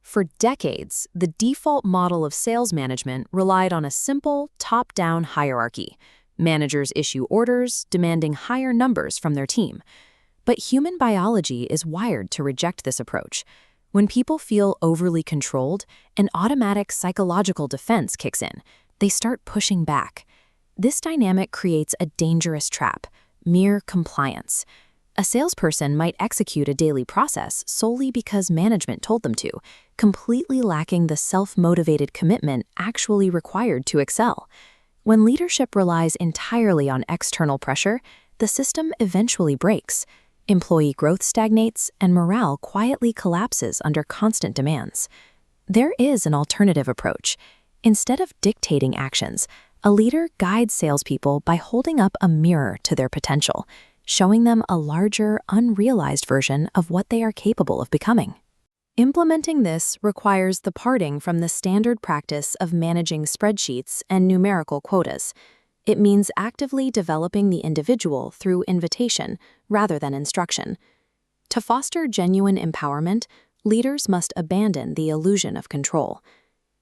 For decades, the default model of sales management relied on a simple, top-down hierarchy. Managers issue orders, demanding higher numbers from their team. But human biology is wired to reject this approach. When people feel overly controlled, an automatic psychological defense kicks in. They start pushing back. This dynamic creates a dangerous trap: mere compliance. A salesperson might execute a daily process solely because management told them to, completely lacking the self-motivated commitment actually required to excel. When leadership relies entirely on external pressure, the system eventually breaks. Employee growth stagnates, and morale quietly collapses under constant demands. There is an alternative approach. Instead of dictating actions, a leader guides salespeople by holding up a mirror to their potential, showing them a larger, unrealized version of what they are capable of becoming. Implementing this requires the parting from the standard practice of managing spreadsheets and numerical quotas. It means actively developing the individual through invitation rather than instruction. To foster genuine empowerment, leaders must abandon the illusion of control.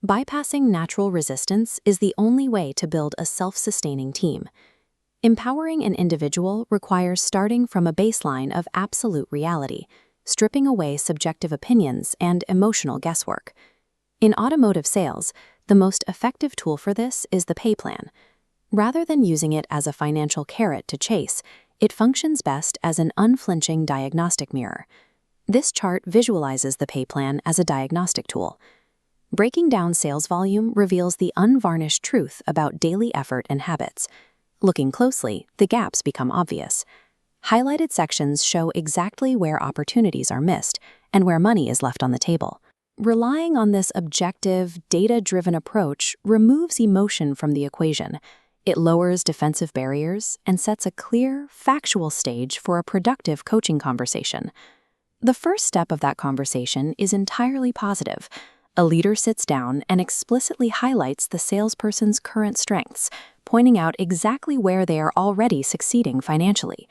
Bypassing natural resistance is the only way to build a self-sustaining team. Empowering an individual requires starting from a baseline of absolute reality, stripping away subjective opinions and emotional guesswork. In automotive sales, the most effective tool for this is the pay plan. Rather than using it as a financial carrot to chase, it functions best as an unflinching diagnostic mirror. This chart visualizes the pay plan as a diagnostic tool. Breaking down sales volume reveals the unvarnished truth about daily effort and habits. Looking closely, the gaps become obvious. Highlighted sections show exactly where opportunities are missed and where money is left on the table. Relying on this objective, data-driven approach removes emotion from the equation. It lowers defensive barriers and sets a clear, factual stage for a productive coaching conversation. The first step of that conversation is entirely positive. A leader sits down and explicitly highlights the salesperson's current strengths, pointing out exactly where they are already succeeding financially.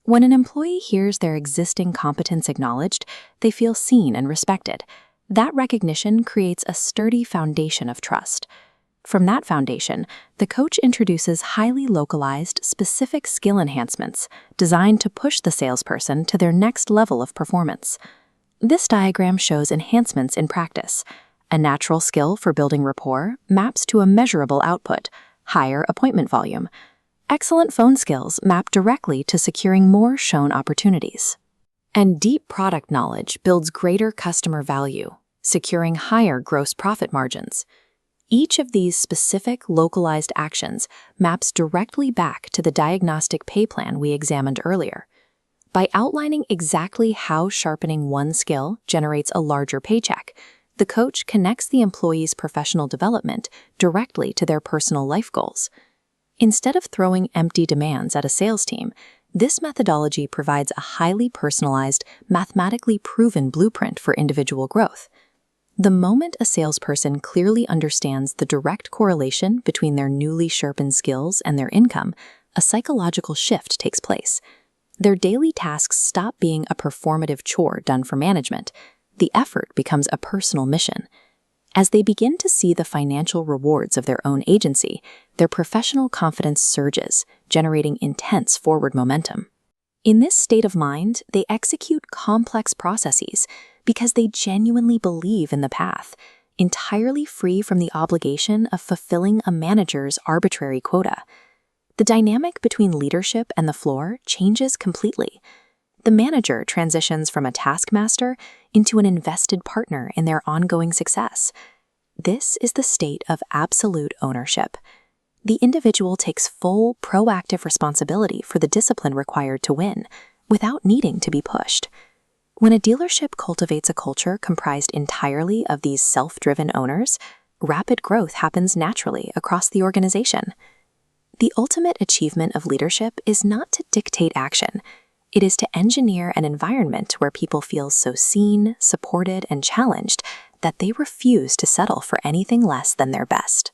When an employee hears their existing competence acknowledged, they feel seen and respected. That recognition creates a sturdy foundation of trust. From that foundation, the coach introduces highly localized, specific skill enhancements designed to push the salesperson to their next level of performance. This diagram shows enhancements in practice. A natural skill for building rapport maps to a measurable output, higher appointment volume. Excellent phone skills map directly to securing more shown opportunities. And deep product knowledge builds greater customer value, securing higher gross profit margins. Each of these specific, localized actions maps directly back to the diagnostic pay plan we examined earlier. By outlining exactly how sharpening one skill generates a larger paycheck, the coach connects the employee's professional development directly to their personal life goals. Instead of throwing empty demands at a sales team, this methodology provides a highly personalized, mathematically proven blueprint for individual growth. The moment a salesperson clearly understands the direct correlation between their newly sharpened skills and their income, a psychological shift takes place. Their daily tasks stop being a performative chore done for management. The effort becomes a personal mission. As they begin to see the financial rewards of their own agency, their professional confidence surges, generating intense forward momentum. In this state of mind, they execute complex processes because they genuinely believe in the path, entirely free from the obligation of fulfilling a manager's arbitrary quota. The dynamic between leadership and the floor changes completely. The manager transitions from a taskmaster into an invested partner in their ongoing success. This is the state of absolute ownership. The individual takes full, proactive responsibility for the discipline required to win, without needing to be pushed. When a dealership cultivates a culture comprised entirely of these self-driven owners, rapid growth happens naturally across the organization. The ultimate achievement of leadership is not to dictate action. It is to engineer an environment where people feel so seen, supported, and challenged that they refuse to settle for anything less than their best.